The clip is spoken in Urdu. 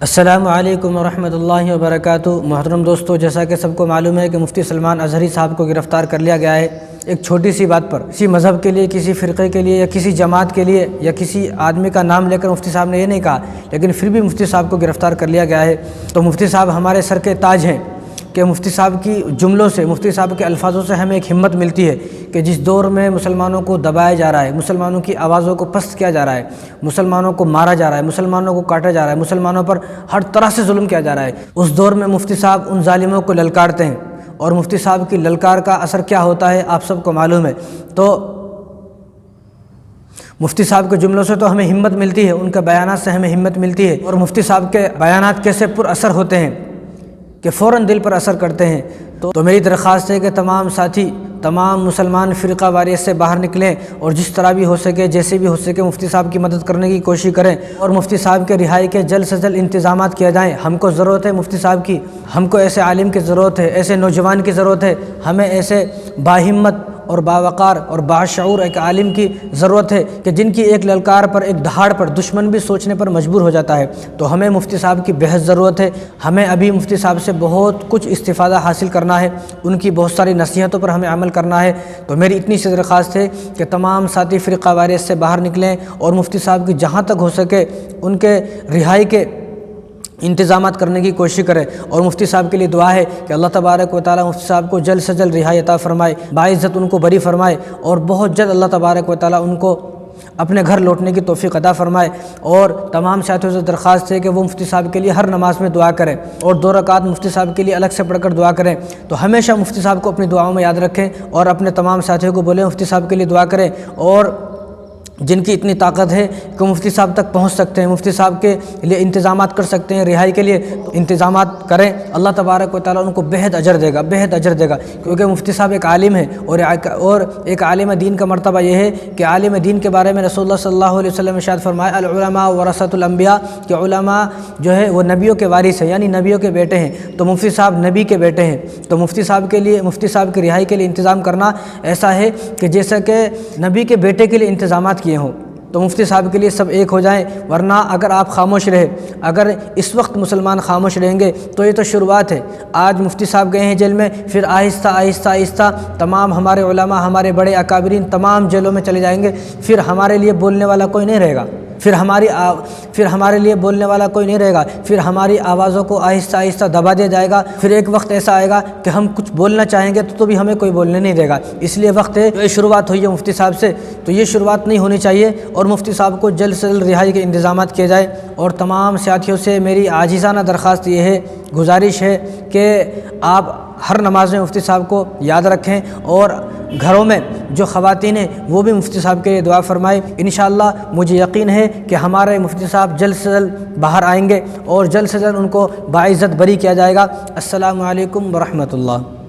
السلام علیکم ورحمۃ اللہ وبرکاتہ۔ محترم دوستو، جیسا کہ سب کو معلوم ہے کہ مفتی سلمان اظہری صاحب کو گرفتار کر لیا گیا ہے ایک چھوٹی سی بات پر۔ کسی مذہب کے لیے، کسی فرقے کے لیے یا کسی جماعت کے لیے یا کسی آدمی کا نام لے کر مفتی صاحب نے یہ نہیں کہا، لیکن پھر بھی مفتی صاحب کو گرفتار کر لیا گیا ہے۔ تو مفتی صاحب ہمارے سر کے تاج ہیں کہ مفتی صاحب کی جملوں سے، مفتی صاحب کے الفاظوں سے ہمیں ایک ہمت ملتی ہے کہ جس دور میں مسلمانوں کو دبایا جا رہا ہے، مسلمانوں کی آوازوں کو پست کیا جا رہا ہے، مسلمانوں کو مارا جا رہا ہے، مسلمانوں کو کاٹا جا رہا ہے، مسلمانوں پر ہر طرح سے ظلم کیا جا رہا ہے، اس دور میں مفتی صاحب ان ظالموں کو للکارتے ہیں۔ اور مفتی صاحب کی للکار کا اثر کیا ہوتا ہے آپ سب کو معلوم ہے۔ تو مفتی صاحب کے جملوں سے تو ہمیں ہمت ملتی ہے، ان کے بیانات سے ہمیں ہمت ملتی ہے، اور مفتی صاحب کے بیانات کیسے پر اثر ہوتے ہیں کہ فوراً دل پر اثر کرتے ہیں۔ تو میری درخواست ہے کہ تمام ساتھی، تمام مسلمان فرقہ واریت سے باہر نکلیں اور جس طرح بھی ہو سکے، جیسے بھی ہو سکے، مفتی صاحب کی مدد کرنے کی کوشش کریں اور مفتی صاحب کے رہائی کے جلد سے جلد انتظامات کیے جائیں۔ ہم کو ضرورت ہے مفتی صاحب کی، ہم کو ایسے عالم کی ضرورت ہے، ایسے نوجوان کی ضرورت ہے، ہمیں ایسے باہمت اور باوقار اور باشعور ایک عالم کی ضرورت ہے کہ جن کی ایک للکار پر، ایک دہاڑ پر دشمن بھی سوچنے پر مجبور ہو جاتا ہے۔ تو ہمیں مفتی صاحب کی بہت ضرورت ہے۔ ہمیں ابھی مفتی صاحب سے بہت کچھ استفادہ حاصل کرنا ہے، ان کی بہت ساری نصیحتوں پر ہمیں عمل کرنا ہے۔ تو میری اتنی سی درخواست ہے کہ تمام ساتھی فرقہ واریت سے باہر نکلیں اور مفتی صاحب کی جہاں تک ہو سکے ان کے رہائی کے انتظامات کرنے کی کوشش کرے، اور مفتی صاحب کے لیے دعا ہے کہ اللہ تبارک و تعالیٰ مفتی صاحب کو جلد سے جلد رہائی عطا فرمائے، باعزت ان کو بری فرمائے، اور بہت جلد اللہ تبارک و تعالیٰ ان کو اپنے گھر لوٹنے کی توفیق عطا فرمائے۔ اور تمام ساتھیوں سے درخواست ہے کہ وہ مفتی صاحب کے لیے ہر نماز میں دعا کریں اور 2 رکعت مفتی صاحب کے لیے الگ سے پڑھ کر دعا کریں۔ تو ہمیشہ مفتی صاحب کو اپنی دعاؤں میں یاد رکھیں اور اپنے تمام ساتھیوں کو بولیں مفتی صاحب کے لیے دعا کریں، اور جن کی اتنی طاقت ہے کہ مفتی صاحب تک پہنچ سکتے ہیں، مفتی صاحب کے لیے انتظامات کر سکتے ہیں رہائی کے لیے، تو انتظامات کریں۔ اللہ تبارک و تعالیٰ ان کو بہت اجر دے گا، بہت اجر دے گا، کیونکہ مفتی صاحب ایک عالم ہے، اور ایک عالم دین کا مرتبہ یہ ہے کہ عالم دین کے بارے میں رسول اللہ صلی اللہ علیہ وسلم ارشاد فرمایا، العلماء ورثۃ الانبیاء، کہ علماء جو ہے وہ نبیوں کے وارث ہیں، یعنی نبیوں کے بیٹے ہیں۔ تو مفتی صاحب نبی کے بیٹے ہیں، تو مفتی صاحب کے لیے، مفتی صاحب کی رہائی کے لیے انتظام کرنا ایسا ہے کہ جیسا کہ نبی کے بیٹے کے لیے انتظامات کیے ہوں۔ تو مفتی صاحب کے لیے سب ایک ہو جائیں، ورنہ اگر آپ خاموش رہے، اگر اس وقت مسلمان خاموش رہیں گے تو یہ تو شروعات ہے۔ آج مفتی صاحب گئے ہیں جیل میں، پھر آہستہ آہستہ آہستہ تمام ہمارے علماء، ہمارے بڑے اکابرین تمام جیلوں میں چلے جائیں گے، پھر ہمارے لیے بولنے والا کوئی نہیں رہے گا، پھر ہمارے لیے بولنے والا کوئی نہیں رہے گا، پھر ہماری آوازوں کو آہستہ آہستہ دبا دیا جائے گا۔ پھر ایک وقت ایسا آئے گا کہ ہم کچھ بولنا چاہیں گے تو بھی ہمیں کوئی بولنے نہیں دے گا۔ اس لیے وقت ہے، یہ شروعات ہوئی ہے مفتی صاحب سے، تو یہ شروعات نہیں ہونی چاہیے، اور مفتی صاحب کو جلد سے جلد رہائی کے انتظامات کیے جائے۔ اور تمام ساتھیوں سے میری عاجزانہ درخواست یہ ہے، گزارش ہے کہ آپ ہر نماز میں مفتی صاحب کو یاد رکھیں، اور گھروں میں جو خواتین ہیں وہ بھی مفتی صاحب کے لیے دعا فرمائے۔ انشاءاللہ مجھے یقین ہے کہ ہمارے مفتی صاحب جلد سے جلد باہر آئیں گے اور جلد سے جلد ان کو باعزت بری کیا جائے گا۔ السلام علیکم ورحمۃ اللہ۔